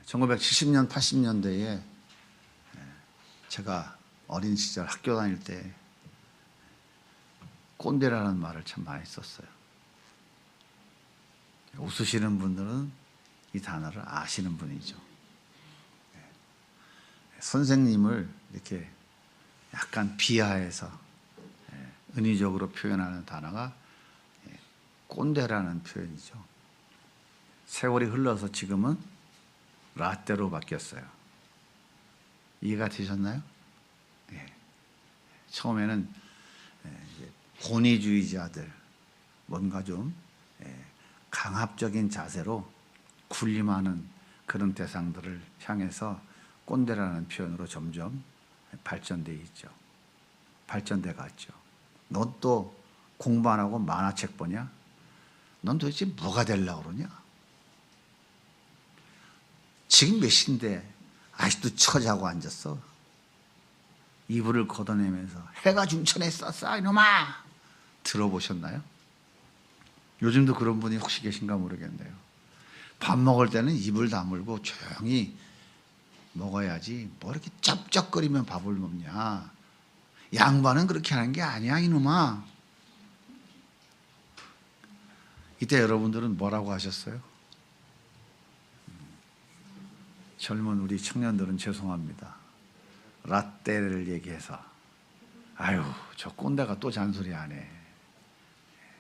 1970년, 80년대에 제가 어린 시절 학교 다닐 때 꼰대라는 말을 참 많이 썼어요. 웃으시는 분들은 이 단어를 아시는 분이죠. 선생님을 이렇게 약간 비하해서 은유적으로 표현하는 단어가 꼰대라는 표현이죠. 세월이 흘러서 지금은 라떼로 바뀌었어요. 이해가 되셨나요? 네. 처음에는 권위주의자들, 뭔가 좀 강압적인 자세로 군림하는 그런 대상들을 향해서 꼰대라는 표현으로 점점 발전돼 있죠. 발전돼 갔죠. 넌 또 공부 안 하고 만화책 보냐? 넌 도대체 뭐가 되려고 그러냐? 지금 몇 시인데 아직도 처자고 앉았어. 이불을 걷어내면서 해가 중천에 쌌어 이놈아. 들어보셨나요? 요즘도 그런 분이 혹시 계신가 모르겠네요. 밥 먹을 때는 입을 다물고 조용히 먹어야지 뭐 이렇게 쩝쩝거리면 밥을 먹냐. 양반은 그렇게 하는 게 아니야 이놈아. 이때 여러분들은 뭐라고 하셨어요? 젊은 우리 청년들은 죄송합니다. 라떼를 얘기해서 아유 저 꼰대가 또 잔소리하네.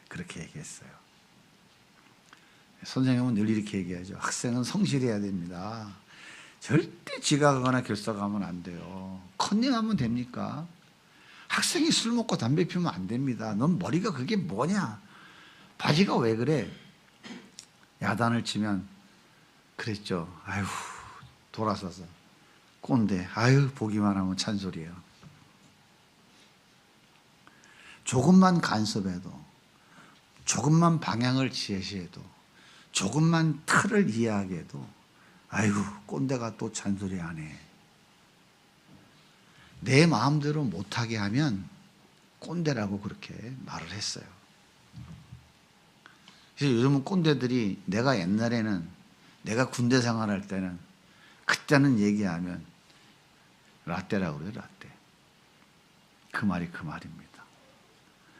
그렇게 얘기했어요. 선생님은 늘 이렇게 얘기하죠. 학생은 성실해야 됩니다. 절대 지각하거나 결석하면 안 돼요. 컨닝하면 됩니까? 학생이 술 먹고 담배 피우면 안 됩니다. 넌 머리가 그게 뭐냐? 바지가 왜 그래? 야단을 치면 그랬죠. 아유 돌아서서 꼰대. 아유 보기만 하면 찬소리예요. 조금만 간섭해도, 조금만 방향을 제시해도, 조금만 틀을 이해하게 해도 아이고 꼰대가 또 잔소리하네. 내 마음대로 못하게 하면 꼰대라고 그렇게 말을 했어요. 그래서 요즘은 꼰대들이 내가 옛날에는 내가 군대 생활할 때는 그때는 얘기하면 라떼라고 그래요. 라떼. 그 말이 그 말입니다.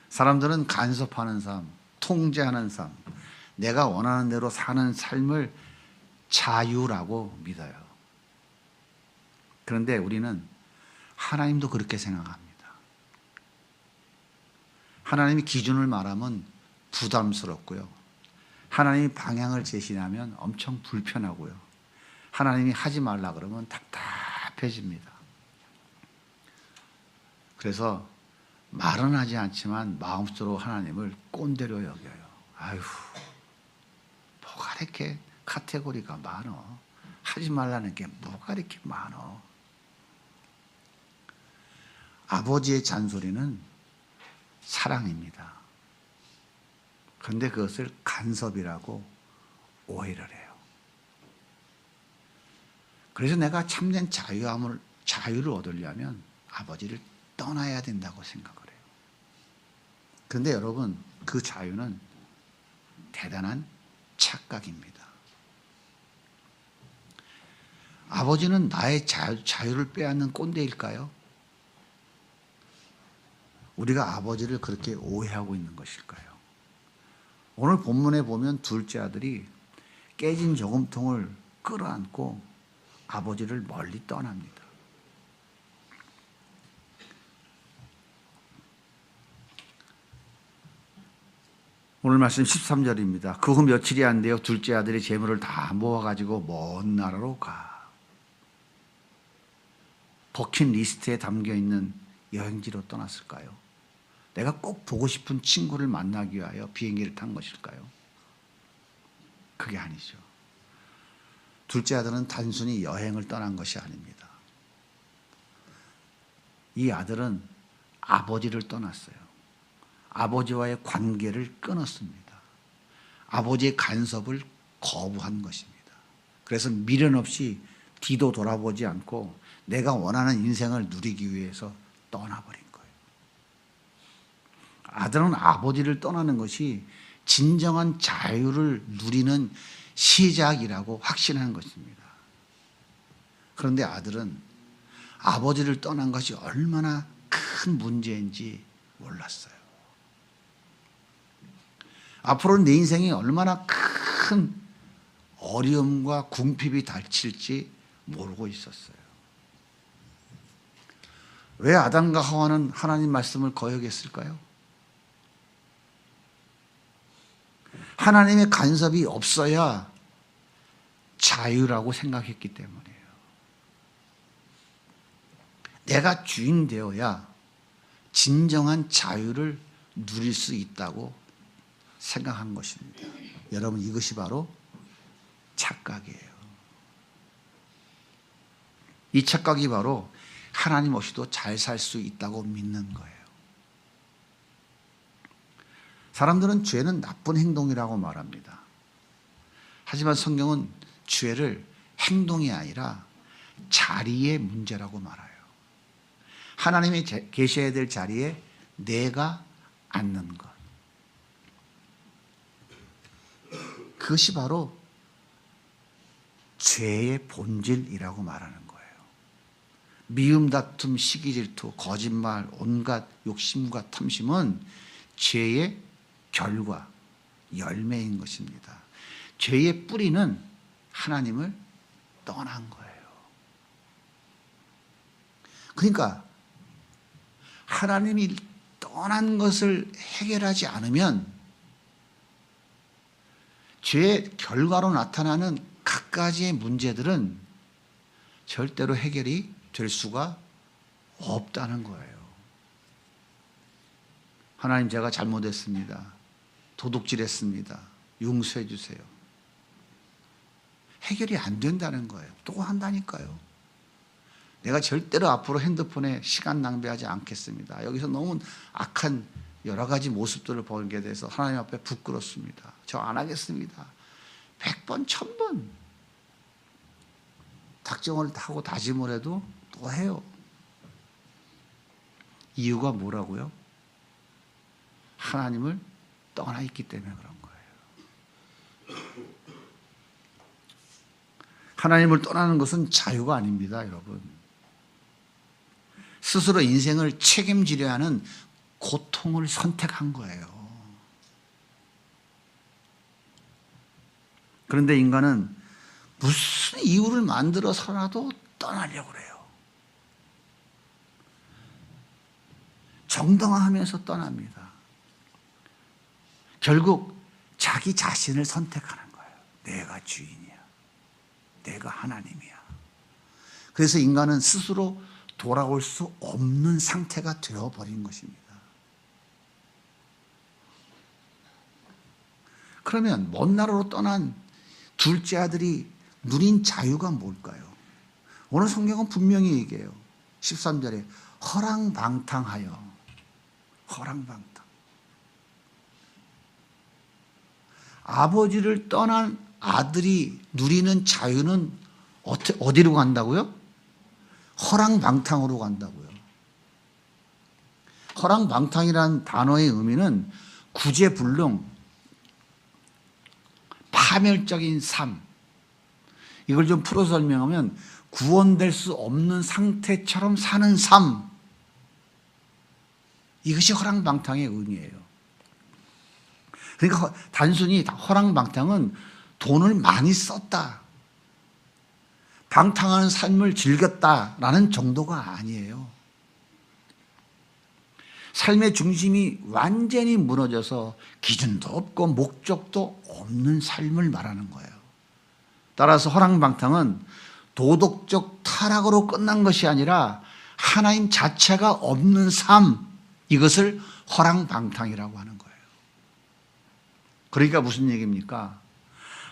사람들은 간섭하는 삶, 통제하는 삶, 내가 원하는 대로 사는 삶을 자유라고 믿어요. 그런데 우리는 하나님도 그렇게 생각합니다. 하나님이 기준을 말하면 부담스럽고요. 하나님이 방향을 제시하면 엄청 불편하고요. 하나님이 하지 말라 그러면 답답해집니다. 그래서 말은 하지 않지만 마음속으로 하나님을 꼰대로 여겨요. 아휴, 뭐가 이렇게 카테고리가 많어. 하지 말라는 게 뭐가 이렇게 많어. 아버지의 잔소리는 사랑입니다. 그런데 그것을 간섭이라고 오해를 해요. 그래서 내가 참된 자유를 얻으려면 아버지를 떠나야 된다고 생각을 해요. 그런데 여러분, 그 자유는 대단한 착각입니다. 아버지는 나의 자유를 빼앗는 꼰대일까요? 우리가 아버지를 그렇게 오해하고 있는 것일까요? 오늘 본문에 보면 둘째 아들이 깨진 저금통을 끌어안고 아버지를 멀리 떠납니다. 오늘 말씀 13절입니다. 그 후 며칠이 안 되어 둘째 아들이 재물을 다 모아가지고 먼 나라로 가. 버킷리스트에 담겨있는 여행지로 떠났을까요? 내가 꼭 보고 싶은 친구를 만나기 위하여 비행기를 탄 것일까요? 그게 아니죠. 둘째 아들은 단순히 여행을 떠난 것이 아닙니다. 이 아들은 아버지를 떠났어요. 아버지와의 관계를 끊었습니다. 아버지의 간섭을 거부한 것입니다. 그래서 미련 없이 뒤도 돌아보지 않고 내가 원하는 인생을 누리기 위해서 떠나버린 거예요. 아들은 아버지를 떠나는 것이 진정한 자유를 누리는 시작이라고 확신한 것입니다. 그런데 아들은 아버지를 떠난 것이 얼마나 큰 문제인지 몰랐어요. 앞으로 내 인생이 얼마나 큰 어려움과 궁핍이 닥칠지 모르고 있었어요. 왜 아담과 하와는 하나님 말씀을 거역했을까요? 하나님의 간섭이 없어야 자유라고 생각했기 때문이에요. 내가 주인 되어야 진정한 자유를 누릴 수 있다고 생각한 것입니다. 여러분, 이것이 바로 착각이에요. 이 착각이 바로 하나님 없이도 잘 살 수 있다고 믿는 거예요. 사람들은 죄는 나쁜 행동이라고 말합니다. 하지만 성경은 죄를 행동이 아니라 자리의 문제라고 말해요. 하나님이 계셔야 될 자리에 내가 앉는 것. 그것이 바로 죄의 본질이라고 말하는 거예요. 미움, 다툼, 시기, 질투, 거짓말, 온갖 욕심과 탐심은 죄의 결과, 열매인 것입니다. 죄의 뿌리는 하나님을 떠난 거예요. 그러니까 하나님이 떠난 것을 해결하지 않으면 죄의 결과로 나타나는 갖가지의 문제들은 절대로 해결이 될 수가 없다는 거예요. 하나님, 제가 잘못했습니다. 도둑질했습니다. 용서해 주세요. 해결이 안 된다는 거예요. 또 한다니까요. 내가 절대로 앞으로 핸드폰에 시간 낭비하지 않겠습니다. 여기서 너무 악한 여러 가지 모습들을 보게 돼서 하나님 앞에 부끄럽습니다. 저 안 하겠습니다. 100번, 1000번 작정을 하고 다짐을 해도 또 해요. 이유가 뭐라고요? 하나님을 떠나 있기 때문에 그런 거예요. 하나님을 떠나는 것은 자유가 아닙니다, 여러분. 스스로 인생을 책임지려 하는 고통을 선택한 거예요. 그런데 인간은 무슨 이유를 만들어서라도 떠나려고 그래요. 정당화하면서 떠납니다. 결국 자기 자신을 선택하는 거예요. 내가 주인이야. 내가 하나님이야. 그래서 인간은 스스로 돌아올 수 없는 상태가 되어버린 것입니다. 그러면 먼 나라로 떠난 둘째 아들이 누린 자유가 뭘까요? 오늘 성경은 분명히 얘기해요. 13절에 허랑방탕하여. 허랑방탕. 아버지를 떠난 아들이 누리는 자유는 어디로 간다고요? 허랑방탕으로 간다고요. 허랑방탕이라는 단어의 의미는 구제불능, 파멸적인 삶. 이걸 좀 풀어 설명하면 구원될 수 없는 상태처럼 사는 삶. 이것이 허랑방탕의 의미예요. 그러니까 단순히 허랑방탕은 돈을 많이 썼다, 방탕하는 삶을 즐겼다라는 정도가 아니에요. 삶의 중심이 완전히 무너져서 기준도 없고 목적도 없는 삶을 말하는 거예요. 따라서 허랑방탕은 도덕적 타락으로 끝난 것이 아니라 하나님 자체가 없는 삶, 이것을 허랑방탕이라고 하는 거예요. 그러니까 무슨 얘기입니까?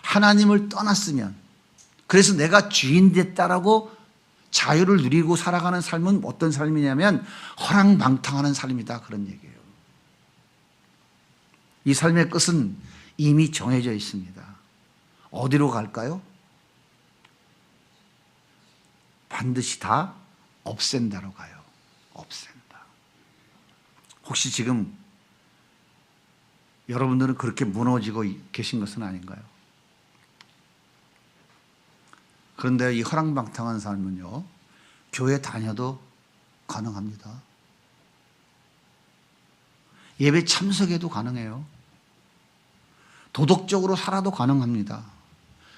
하나님을 떠났으면, 그래서 내가 주인 됐다라고 자유를 누리고 살아가는 삶은 어떤 삶이냐면 허랑방탕하는 삶이다, 그런 얘기예요. 이 삶의 끝은 이미 정해져 있습니다. 어디로 갈까요? 반드시 다 없앤다로 가요. 없앤다. 혹시 지금 여러분들은 그렇게 무너지고 계신 것은 아닌가요? 그런데 이 허랑방탕한 삶은요, 교회 다녀도 가능합니다. 예배 참석해도 가능해요. 도덕적으로 살아도 가능합니다.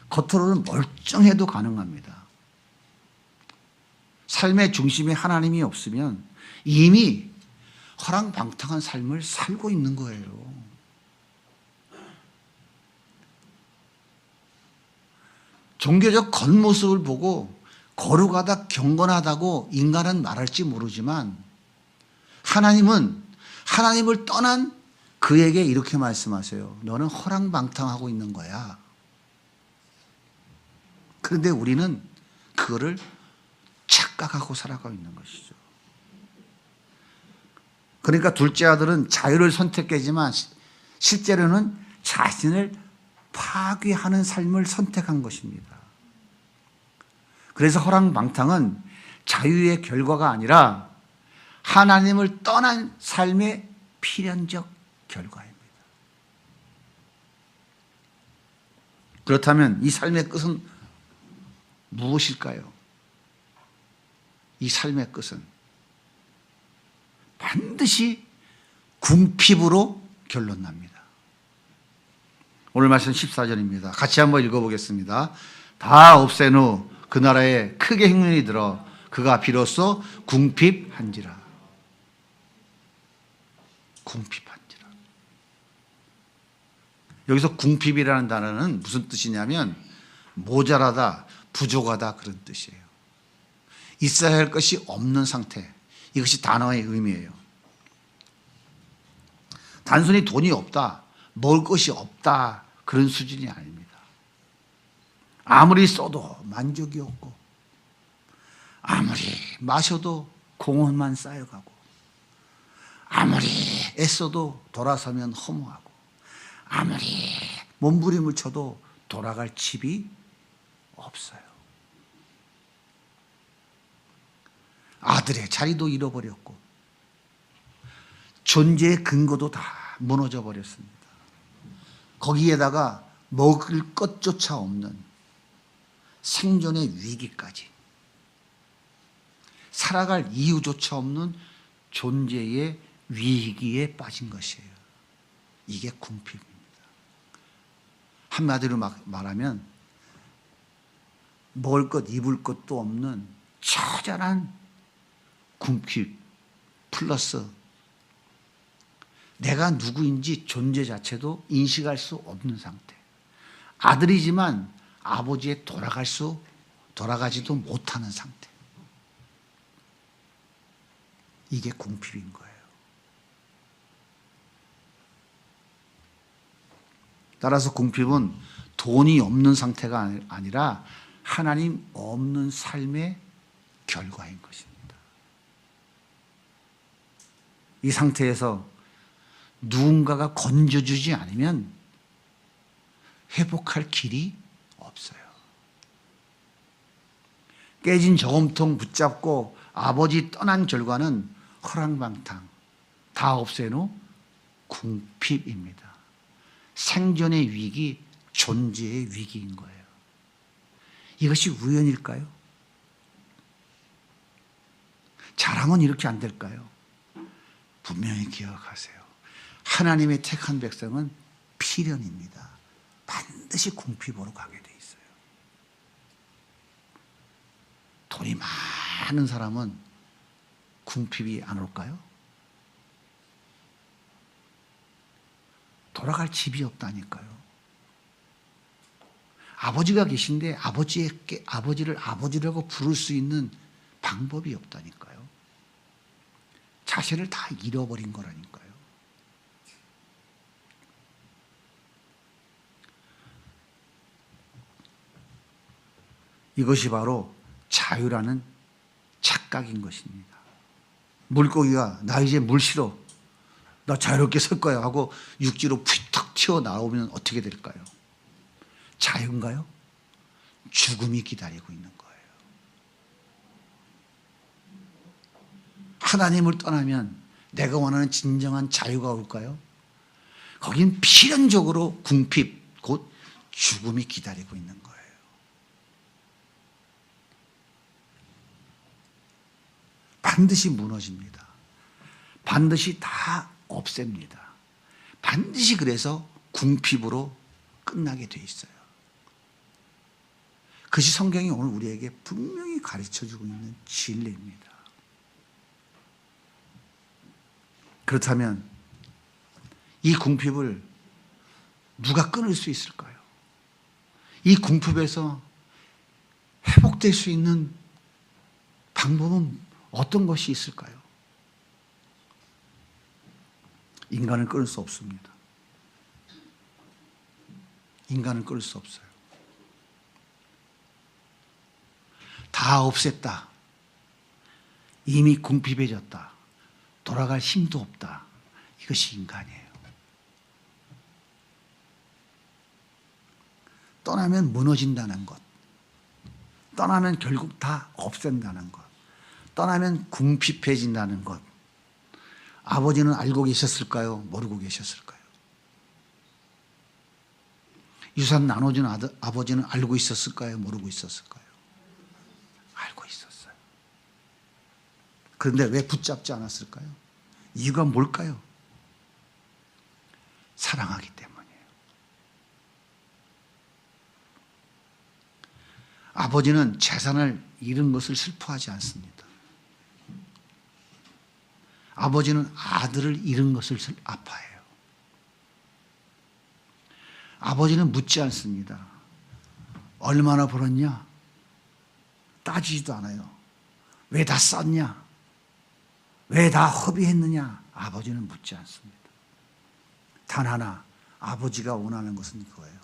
겉으로는 멀쩡해도 가능합니다. 삶의 중심에 하나님이 없으면 이미 허랑방탕한 삶을 살고 있는 거예요. 종교적 겉모습을 보고 거룩하다, 경건하다고 인간은 말할지 모르지만 하나님은 하나님을 떠난 그에게 이렇게 말씀하세요. 너는 허랑방탕하고 있는 거야. 그런데 우리는 그거를 착각하고 살아가고 있는 것이죠. 그러니까 둘째 아들은 자유를 선택했지만 실제로는 자신을 파괴하는 삶을 선택한 것입니다. 그래서 허랑방탕은 자유의 결과가 아니라 하나님을 떠난 삶의 필연적 결과입니다. 그렇다면 이 삶의 끝은 무엇일까요? 이 삶의 끝은 반드시 궁핍으로 결론납니다. 오늘 말씀 14절입니다. 같이 한번 읽어보겠습니다. 다 없앤 후 그 나라에 크게 흉년이 들어 그가 비로소 궁핍한지라. 궁핍한지라. 여기서 궁핍이라는 단어는 무슨 뜻이냐면 모자라다, 부족하다 그런 뜻이에요. 있어야 할 것이 없는 상태. 이것이 단어의 의미예요. 단순히 돈이 없다, 먹을 것이 없다 그런 수준이 아닙니다. 아무리 써도 만족이 없고 아무리 마셔도 공허만 쌓여가고 아무리 애써도 돌아서면 허무하고 아무리 몸부림을 쳐도 돌아갈 집이 없어요. 아들의 자리도 잃어버렸고 존재의 근거도 다 무너져 버렸습니다. 거기에다가 먹을 것조차 없는 생존의 위기까지, 살아갈 이유조차 없는 존재의 위기에 빠진 것이에요. 이게 궁핍입니다. 한마디로 말하면 먹을 것, 입을 것도 없는 처절한 궁핍 플러스 내가 누구인지 존재 자체도 인식할 수 없는 상태. 아들이지만 아버지에 돌아가지도 못하는 상태. 이게 궁핍인 거예요. 따라서 궁핍은 돈이 없는 상태가 아니라 하나님 없는 삶의 결과인 것입니다. 이 상태에서 누군가가 건져주지 않으면 회복할 길이 없어요. 깨진 저금통 붙잡고 아버지 떠난 결과는 허랑방탕, 다 없앤 후 궁핍입니다. 생존의 위기, 존재의 위기인 거예요. 이것이 우연일까요? 잘하면 이렇게 안 될까요? 분명히 기억하세요. 하나님의 택한 백성은 필연입니다. 반드시 궁핍으로 가게 돼 있어요. 돈이 많은 사람은 궁핍이 안 올까요? 돌아갈 집이 없다니까요. 아버지가 계신데 아버지를 아버지라고 부를 수 있는 방법이 없다니까요. 자신을 다 잃어버린 거라니까요. 이것이 바로 자유라는 착각인 것입니다. 물고기가 나 이제 물 싫어, 나 자유롭게 설 거야 하고 육지로 푸탁 튀어나오면 어떻게 될까요? 자유인가요? 죽음이 기다리고 있는 거예요. 하나님을 떠나면 내가 원하는 진정한 자유가 올까요? 거긴 필연적으로 궁핍, 곧 죽음이 기다리고 있는 거예요. 반드시 무너집니다. 반드시 다 없앱니다. 반드시 그래서 궁핍으로 끝나게 돼 있어요. 그것이 성경이 오늘 우리에게 분명히 가르쳐주고 있는 진리입니다. 그렇다면 이 궁핍을 누가 끊을 수 있을까요? 이 궁핍에서 회복될 수 있는 방법은 어떤 것이 있을까요? 인간을 끊을 수 없습니다. 인간을 끊을 수 없어요. 다 없앴다. 이미 궁핍해졌다. 돌아갈 힘도 없다. 이것이 인간이에요. 떠나면 무너진다는 것. 떠나면 결국 다 없앤다는 것. 떠나면 궁핍해진다는 것. 아버지는 알고 계셨을까요? 모르고 계셨을까요? 유산 나눠준 아버지는 알고 있었을까요? 모르고 있었을까요? 알고 있었어요. 그런데 왜 붙잡지 않았을까요? 이유가 뭘까요? 사랑하기 때문이에요. 아버지는 재산을 잃은 것을 슬퍼하지 않습니다. 아버지는 아들을 잃은 것을 아파해요. 아버지는 묻지 않습니다. 얼마나 벌었냐? 따지지도 않아요. 왜 다 썼냐? 왜 다 허비했느냐? 아버지는 묻지 않습니다. 단 하나, 아버지가 원하는 것은 그거예요.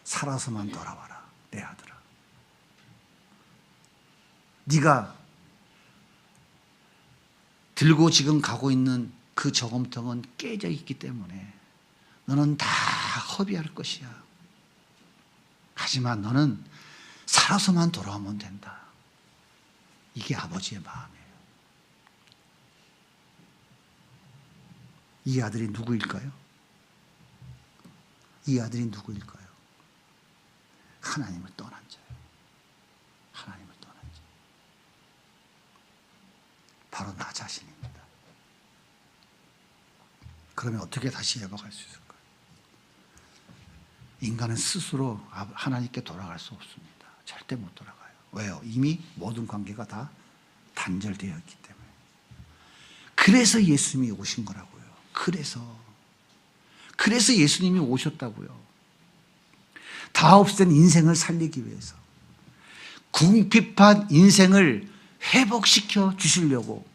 살아서만 돌아와라, 내 아들아. 네가 들고 지금 가고 있는 그 저금통은 깨져 있기 때문에 너는 다 허비할 것이야. 하지만 너는 살아서만 돌아오면 된다. 이게 아버지의 마음이에요. 이 아들이 누구일까요? 이 아들이 누구일까요? 하나님을 떠난 자예요. 하나님을 떠난 자. 바로 나 자신입니다. 그러면 어떻게 다시 회복할 수 있을까요? 인간은 스스로 하나님께 돌아갈 수 없습니다. 절대 못 돌아가요. 왜요? 이미 모든 관계가 다 단절되어 있기 때문에. 그래서 예수님이 오신 거라고요. 그래서 예수님이 오셨다고요. 다 없앤 인생을 살리기 위해서, 궁핍한 인생을 회복시켜 주시려고,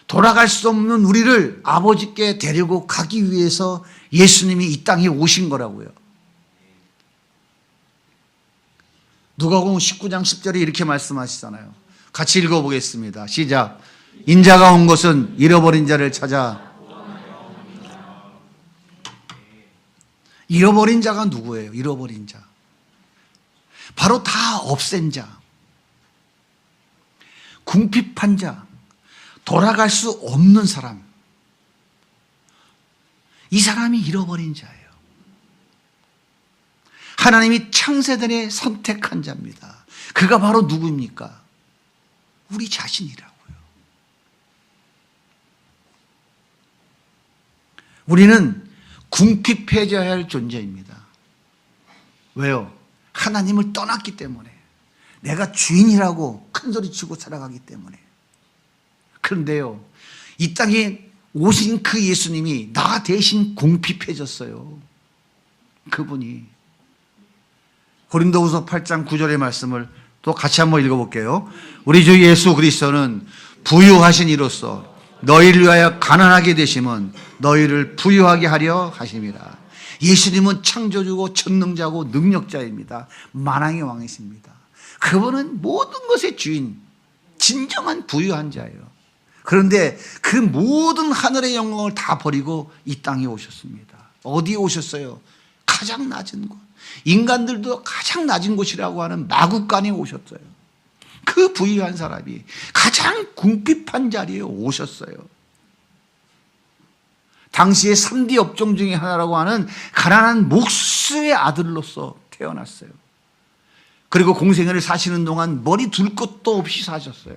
돌아갈 수 없는 우리를 아버지께 데리고 가기 위해서 예수님이 이 땅에 오신 거라고요. 누가복음 19장 10절에 이렇게 말씀하시잖아요. 같이 읽어보겠습니다. 시작. 인자가 온 것은 잃어버린 자를 찾아. 잃어버린 자가 누구예요? 잃어버린 자. 바로 다 없앤 자. 궁핍한 자. 돌아갈 수 없는 사람. 이 사람이 잃어버린 자예요. 하나님이 창세전에 선택한 자입니다. 그가 바로 누구입니까? 우리 자신이라고요. 우리는 궁핍해져야 할 존재입니다. 왜요? 하나님을 떠났기 때문에. 내가 주인이라고 큰소리치고 살아가기 때문에. 그런데요, 이 땅에 오신 그 예수님이 나 대신 궁핍해졌어요. 그분이. 고린도후서 8장 9절의 말씀을 또 같이 한번 읽어볼게요. 우리 주 예수 그리스도는 부유하신 이로써 너희를 위하여 가난하게 되심은 너희를 부유하게 하려 하심이라. 예수님은 창조주고 전능자고 능력자입니다. 만왕의 왕이십니다. 그분은 모든 것의 주인, 진정한 부유한 자예요. 그런데 그 모든 하늘의 영광을 다 버리고 이 땅에 오셨습니다. 어디에 오셨어요? 가장 낮은 곳. 인간들도 가장 낮은 곳이라고 하는 마국간에 오셨어요. 그 부유한 사람이 가장 궁핍한 자리에 오셨어요. 당시의 3대 업종 중에 하나라고 하는 가난한 목수의 아들로서 태어났어요. 그리고 공생애를 사시는 동안 머리 둘 것도 없이 사셨어요.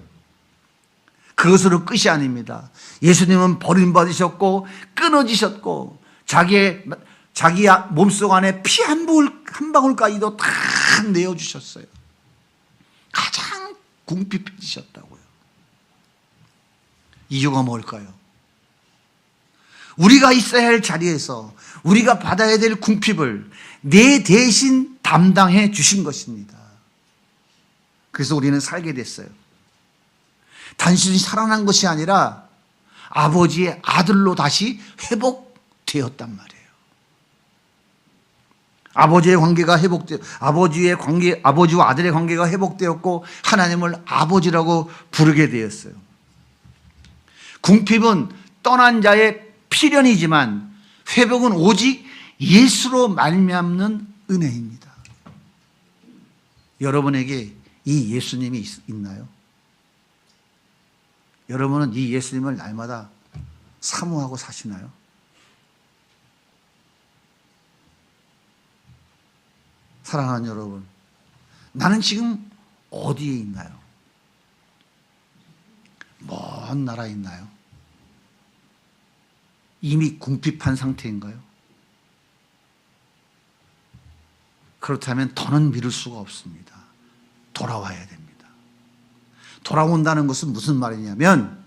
그것으로 끝이 아닙니다. 예수님은 버림받으셨고 끊어지셨고 자기 몸속 안에 피 한 방울까지도 다 내어주셨어요. 가장 궁핍해지셨다고요. 이유가 뭘까요? 우리가 있어야 할 자리에서 우리가 받아야 될 궁핍을 내 대신 담당해 주신 것입니다. 그래서 우리는 살게 됐어요. 단순히 살아난 것이 아니라 아버지의 아들로 다시 회복되었단 말이에요. 아버지와 아들의 관계가 회복되었고 하나님을 아버지라고 부르게 되었어요. 궁핍은 떠난 자의 필연이지만 회복은 오직 예수로 말미암는 은혜입니다. 여러분에게 이 예수님이 있나요? 여러분은 이 예수님을 날마다 사모하고 사시나요? 사랑하는 여러분, 나는 지금 어디에 있나요? 먼 나라에 있나요? 이미 궁핍한 상태인가요? 그렇다면 더는 미룰 수가 없습니다. 돌아와야 됩니다. 돌아온다는 것은 무슨 말이냐면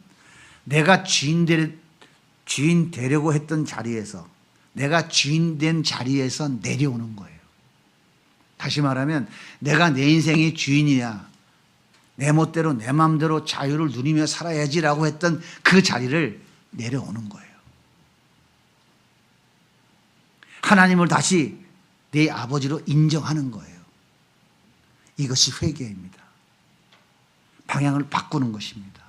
내가 주인 되려고 했던 자리에서, 내가 주인 된 자리에서 내려오는 거예요. 다시 말하면 내가 내 인생의 주인이야, 내 멋대로 내 마음대로 자유를 누리며 살아야지라고 했던 그 자리를 내려오는 거예요. 하나님을 다시 내 아버지로 인정하는 거예요. 이것이 회개입니다. 방향을 바꾸는 것입니다.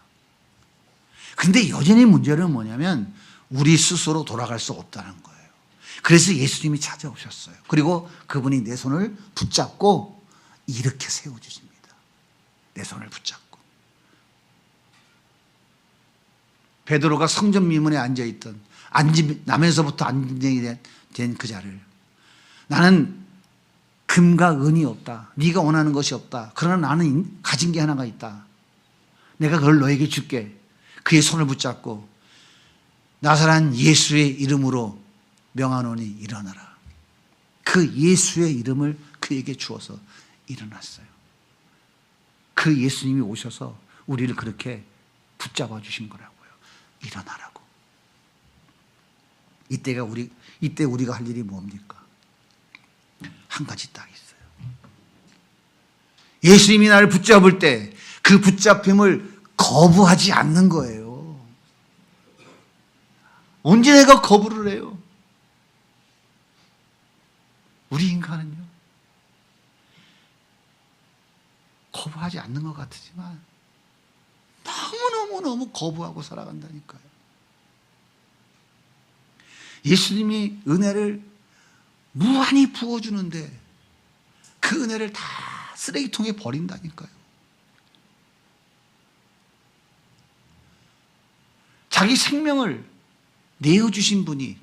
그런데 여전히 문제는 뭐냐면 우리 스스로 돌아갈 수 없다는 거예요. 그래서 예수님이 찾아오셨어요. 그리고 그분이 내 손을 붙잡고 이렇게 세워주십니다. 내 손을 붙잡고. 베드로가 성전 미문에 앉아있던, 나면서부터 안진이 된 그 자를, 나는 금과 은이 없다, 네가 원하는 것이 없다, 그러나 나는 가진 게 하나가 있다, 내가 그걸 너에게 줄게. 그의 손을 붙잡고 나사렛 예수의 이름으로 명하노니 일어나라. 그 예수의 이름을 그에게 주어서 일어났어요. 그 예수님이 오셔서 우리를 그렇게 붙잡아 주신 거라고요. 일어나라고. 이때 우리가 할 일이 뭡니까? 한 가지 딱 있어요. 예수님이 나를 붙잡을 때 그 붙잡힘을 거부하지 않는 거예요. 언제 내가 거부를 해요? 우리 인간은요, 거부하지 않는 것 같지만 너무너무 거부하고 살아간다니까요. 예수님이 은혜를 무한히 부어주는데 그 은혜를 다 쓰레기통에 버린다니까요. 자기 생명을 내어주신 분이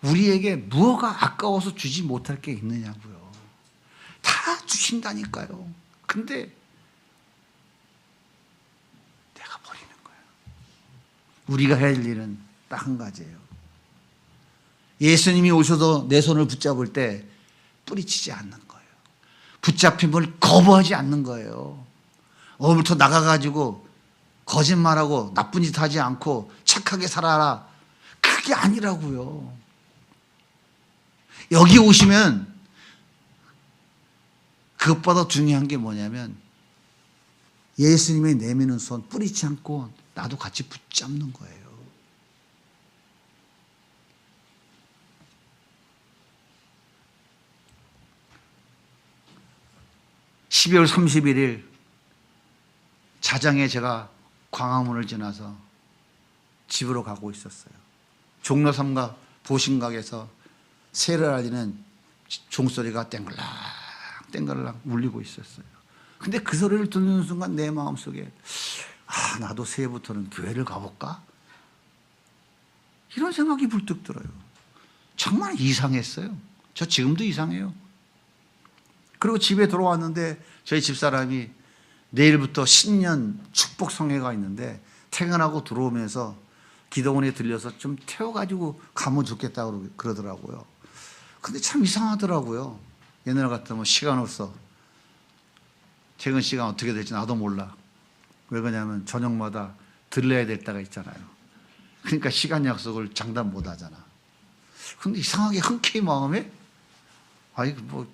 우리에게 무엇가 아까워서 주지 못할 게 있느냐고요. 다 주신다니까요. 근데 내가 버리는 거예요. 우리가 해야 할 일은 딱 한 가지예요. 예수님이 오셔도 내 손을 붙잡을 때 뿌리치지 않는 거예요. 붙잡힘을 거부하지 않는 거예요. 오늘부터 나가가지고 거짓말하고 나쁜 짓 하지 않고 착하게 살아라, 그게 아니라고요. 여기 오시면 그것보다 중요한 게 뭐냐면 예수님의 내미는 손 뿌리치 않고 나도 같이 붙잡는 거예요. (12월 31일) 자장에 제가 광화문을 지나서 집으로 가고 있었어요. 종로 3가 보신각에서 새를 알리는 종소리가 땡글랑 울리고 있었어요. 근데 그 소리를 듣는 순간 내 마음속에 나도 새해부터는 교회를 가볼까? 이런 생각이 불뚝 들어요. 정말 이상했어요. 저 지금도 이상해요. 그리고 집에 돌아왔는데 저희 집사람이 내일부터 신년 축복 성회가 있는데 퇴근하고 들어오면서 기도원에 들려서 좀 태워가지고 가면 좋겠다고 그러더라고요. 근데 참 이상하더라고요. 옛날 같으면 시간 없어. 퇴근 시간 어떻게 될지 나도 몰라. 왜 그러냐면 저녁마다 들러야 될 때가 있잖아요. 그러니까 시간 약속을 장담 못 하잖아. 근데 이상하게 흔쾌히 마음에 아이 뭐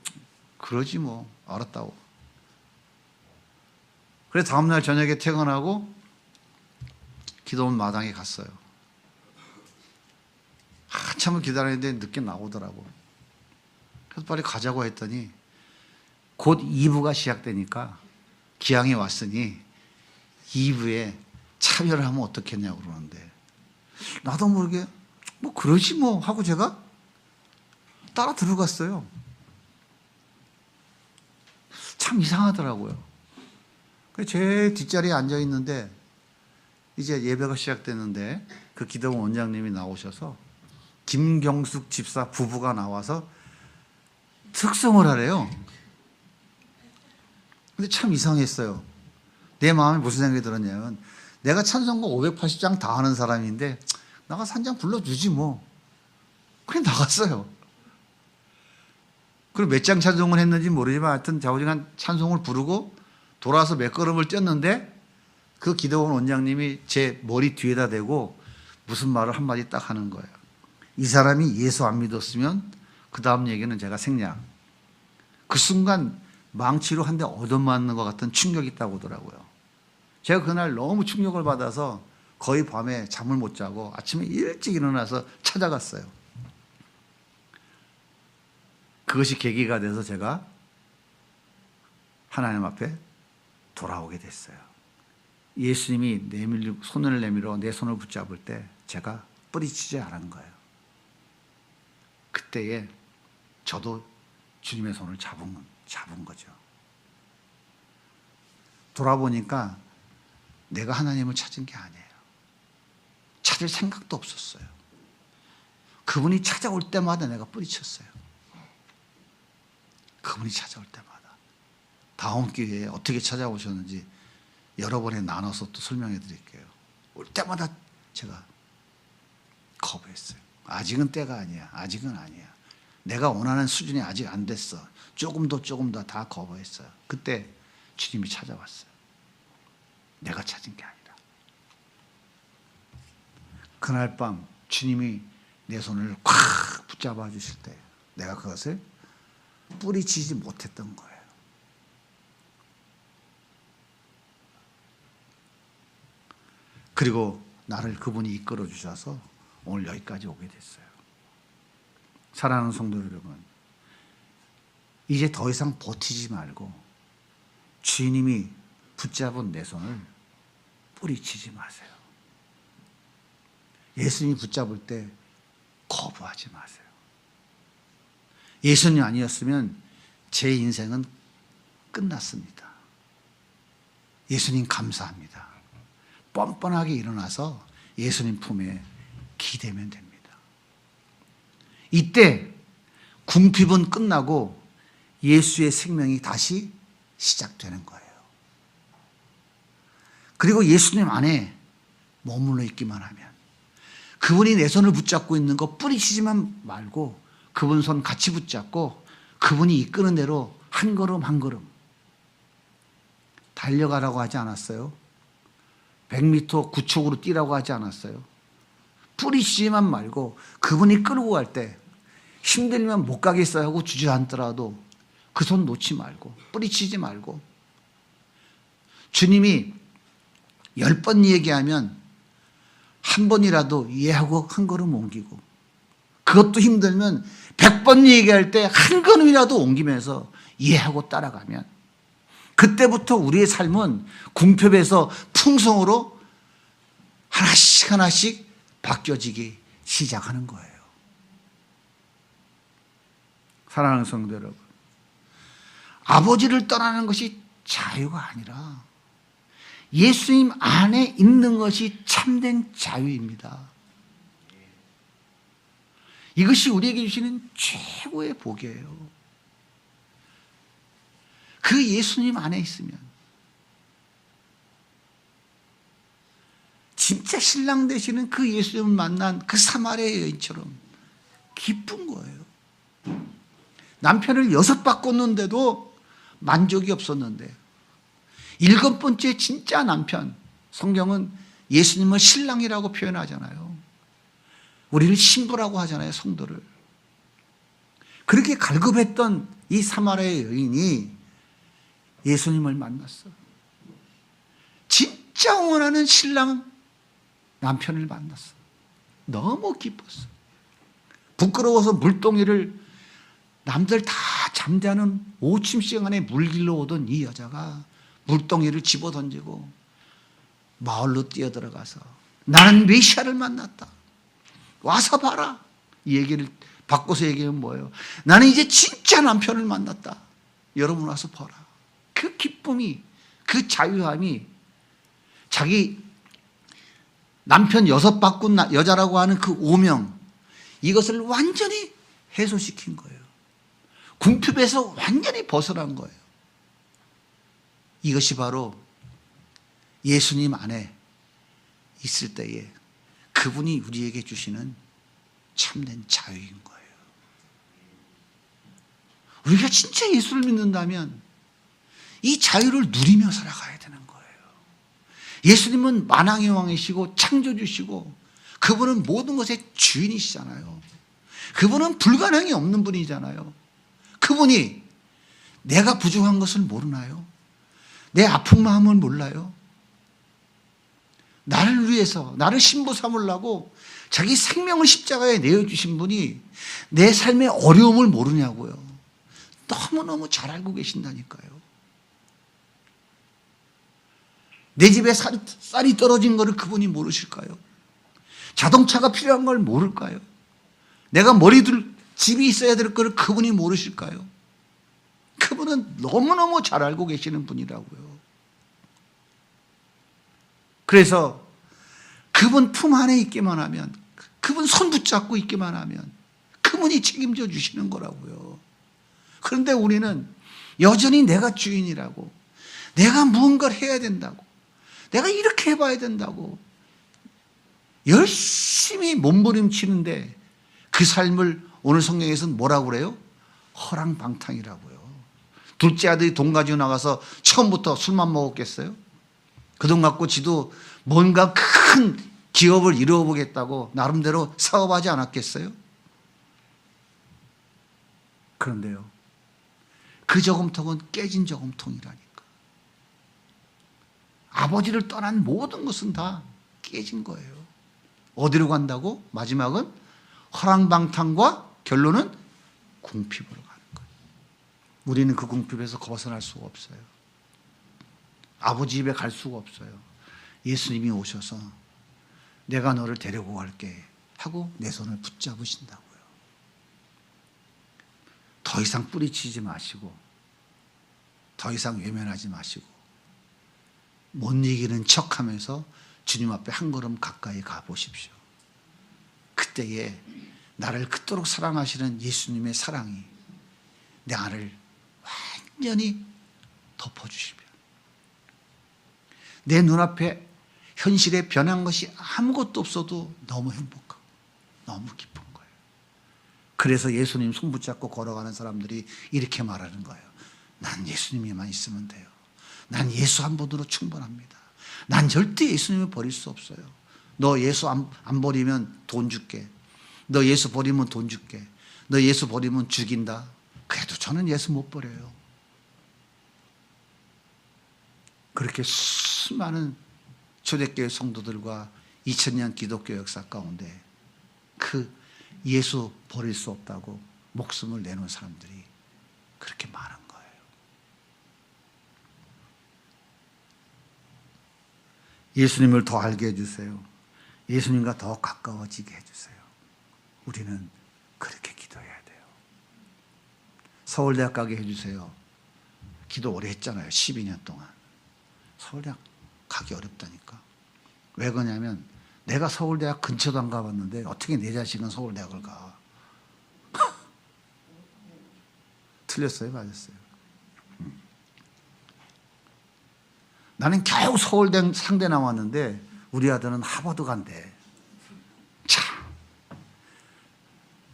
그러지 뭐 알았다고. 그래 다음날 저녁에 퇴근하고 기도원 마당에 갔어요. 한참을 기다리는데 늦게 나오더라고. 그래서 빨리 가자고 했더니 곧 2부가 시작되니까 기왕에 왔으니 2부에 참여를 하면 어떻겠냐고 그러는데 나도 모르게 뭐 그러지 뭐 하고 제가 따라 들어갔어요. 참 이상하더라고요. 제 뒷자리에 앉아 있는데 이제 예배가 시작됐는데 그 기도원 원장님이 나오셔서 김경숙 집사 부부가 나와서 특성을 하래요. 근데 참 이상했어요. 내 마음에 무슨 생각이 들었냐면 내가 찬송가 580장 다 하는 사람인데 나가서 한 장 불러주지 뭐. 그냥 나갔어요. 그리고 몇 장 찬송을 했는지 모르지만 하여튼 좌우지간 찬송을 부르고 돌아와서 몇 걸음을 뛰었는데 그 기도원 원장님이 제 머리 뒤에다 대고 무슨 말을 한마디 딱 하는 거예요. 이 사람이 예수 안 믿었으면 그 다음 얘기는 제가 생략. 그 순간 망치로 한 대 얻어맞는 것 같은 충격이 있다고 하더라고요. 제가 그날 너무 충격을 받아서 거의 밤에 잠을 못 자고 아침에 일찍 일어나서 찾아갔어요. 그것이 계기가 돼서 제가 하나님 앞에 돌아오게 됐어요. 예수님이 손을 내밀어 내 손을 붙잡을 때 제가 뿌리치지 않은 거예요. 그때에 저도 주님의 손을 잡은 거죠. 돌아보니까 내가 하나님을 찾은 게 아니에요. 찾을 생각도 없었어요. 그분이 찾아올 때마다 내가 뿌리쳤어요. 그분이 찾아올 때마다. 다음 기회에 어떻게 찾아오셨는지 여러 번에 나눠서 또 설명해 드릴게요. 올 때마다 제가 거부했어요. 아직은 때가 아니야. 아직은 아니야. 내가 원하는 수준이 아직 안 됐어. 조금 더 다 거부했어요. 그때 주님이 찾아왔어요. 내가 찾은 게 아니라. 그날 밤 주님이 내 손을 콱 붙잡아 주실 때 내가 그것을 뿌리치지 못했던 거예요. 그리고 나를 그분이 이끌어 주셔서 오늘 여기까지 오게 됐어요. 사랑하는 성도 여러분, 이제 더 이상 버티지 말고 주님이 붙잡은 내 손을 뿌리치지 마세요. 예수님이 붙잡을 때 거부하지 마세요. 예수님 아니었으면 제 인생은 끝났습니다. 예수님 감사합니다. 뻔뻔하게 일어나서 예수님 품에 기대면 됩니다. 이때 궁핍은 끝나고 예수의 생명이 다시 시작되는 거예요. 그리고 예수님 안에 머물러 있기만 하면 그분이 내 손을 붙잡고 있는 거 뿌리치지만 말고 그분 손 같이 붙잡고 그분이 이끄는 대로 한 걸음 한 걸음 달려가라고 하지 않았어요? 100m 구촉으로 뛰라고 하지 않았어요? 뿌리치지만 말고 그분이 끌고 갈 때 힘들면 못 가겠어요 하고 주저앉더라도 그 손 놓지 말고 뿌리치지 말고 주님이 10번 얘기하면 한 번이라도 이해하고 한 걸음 옮기고 그것도 힘들면 100번 얘기할 때 한 걸음이라도 옮기면서 이해하고 따라가면 그때부터 우리의 삶은 궁핍에서 풍성으로 하나씩 하나씩 바뀌어지기 시작하는 거예요. 사랑하는 성도 여러분, 아버지를 떠나는 것이 자유가 아니라 예수님 안에 있는 것이 참된 자유입니다. 이것이 우리에게 주시는 최고의 복이에요. 그 예수님 안에 있으면 신랑 되시는 그 예수님을 만난 그 사마리아 여인처럼 기쁜 거예요. 남편을 6 바꿨는데도 만족이 없었는데 7번째 진짜 남편, 성경은 예수님을 신랑이라고 표현하잖아요. 우리를 신부라고 하잖아요, 성도를. 그렇게 갈급했던 이 사마리아 여인이 예수님을 만났어. 진짜 원하는 신랑 남편을 만났어. 너무 기뻤어. 부끄러워서 물동이를 남들 다 잠자는 오침 시간에 물 길러 오던 이 여자가 물동이를 집어던지고 마을로 뛰어들어가서 나는 메시아를 만났다. 와서 봐라. 이 얘기를 바꿔서 얘기하면 뭐예요? 나는 이제 진짜 남편을 만났다. 여러분 와서 봐라. 그 기쁨이, 그 자유함이 자기 남편 6 바꾼 여자라고 하는 그 오명, 이것을 완전히 해소시킨 거예요. 궁핍에서 완전히 벗어난 거예요. 이것이 바로 예수님 안에 있을 때에 그분이 우리에게 주시는 참된 자유인 거예요. 우리가 진짜 예수를 믿는다면 이 자유를 누리며 살아가야 되는 거예요. 예수님은 만왕의 왕이시고 창조주시고 그분은 모든 것의 주인이시잖아요. 그분은 불가능이 없는 분이잖아요. 그분이 내가 부족한 것을 모르나요? 내 아픈 마음을 몰라요? 나를 위해서, 나를 신부 삼으려고 자기 생명을 십자가에 내어주신 분이 내 삶의 어려움을 모르냐고요. 너무너무 잘 알고 계신다니까요. 내 집에 쌀이 떨어진 것을 그분이 모르실까요? 자동차가 필요한 걸 모를까요? 내가 집이 있어야 될 것을 그분이 모르실까요? 그분은 너무너무 잘 알고 계시는 분이라고요. 그래서 그분 품 안에 있기만 하면, 그분 손 붙잡고 있기만 하면 그분이 책임져 주시는 거라고요. 그런데 우리는 여전히 내가 주인이라고, 내가 무언가를 해야 된다고, 내가 이렇게 해봐야 된다고 열심히 몸부림치는데 그 삶을 오늘 성경에서는 뭐라고 그래요? 허랑방탕이라고요. 둘째 아들이 돈 가지고 나가서 처음부터 술만 먹었겠어요? 그 돈 갖고 지도 뭔가 큰 기업을 이루어보겠다고 나름대로 사업하지 않았겠어요? 그런데요, 그 저금통은 깨진 저금통이라니까. 아버지를 떠난 모든 것은 다 깨진 거예요. 어디로 간다고? 마지막은 허랑방탕과 결론은 궁핍으로 가는 거예요. 우리는 그 궁핍에서 벗어날 수가 없어요. 아버지 집에 갈 수가 없어요. 예수님이 오셔서 내가 너를 데리고 갈게 하고 내 손을 붙잡으신다고요. 더 이상 뿌리치지 마시고, 더 이상 외면하지 마시고, 못 이기는 척하면서 주님 앞에 한 걸음 가까이 가보십시오. 그때에 나를 그토록 사랑하시는 예수님의 사랑이 나를 완전히 덮어주시면, 내 눈앞에 현실에 변한 것이 아무것도 없어도 너무 행복하고 너무 기쁜 거예요. 그래서 예수님 손 붙잡고 걸어가는 사람들이 이렇게 말하는 거예요. 난 예수님이만 있으면 돼요. 난 예수 한 분으로 충분합니다. 난 절대 예수님을 버릴 수 없어요. 너 예수 안 버리면 돈 줄게. 너 예수 버리면 돈 줄게. 너 예수 버리면 죽인다. 그래도 저는 예수 못 버려요. 그렇게 수많은 초대교회 성도들과 2000년 기독교 역사 가운데 그 예수 버릴 수 없다고 목숨을 내놓은 사람들이 그렇게 많은 거예요. 예수님을 더 알게 해주세요. 예수님과 더 가까워지게 해주세요. 우리는 그렇게 기도해야 돼요. 서울대학 가게 해주세요. 기도 오래 했잖아요. 12년 동안. 서울대학 가기 어렵다니까. 왜 그러냐면 내가 서울대학 근처도 안 가봤는데 어떻게 내 자식은 서울대학을 가. 틀렸어요? 맞았어요? 나는 겨우 서울대 상대 나왔는데 우리 아들은 하버드 간대. 참,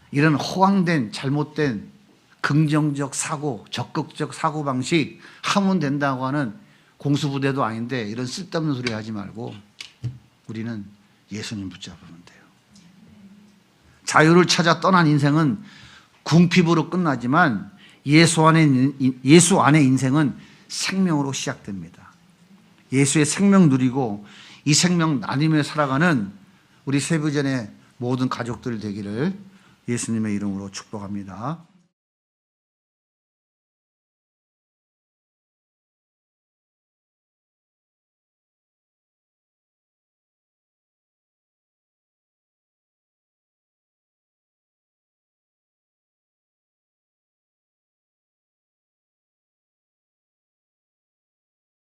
이런 허황된 잘못된 긍정적 사고, 적극적 사고방식 하면 된다고 하는 공수부대도 아닌데 이런 쓸데없는 소리 하지 말고 우리는 예수님 붙잡으면 돼요. 자유를 찾아 떠난 인생은 궁핍으로 끝나지만 예수 안의 인생은 생명으로 시작됩니다. 예수의 생명 누리고 이 생명 나누며 살아가는 우리 세부전의 모든 가족들 되기를 예수님의 이름으로 축복합니다.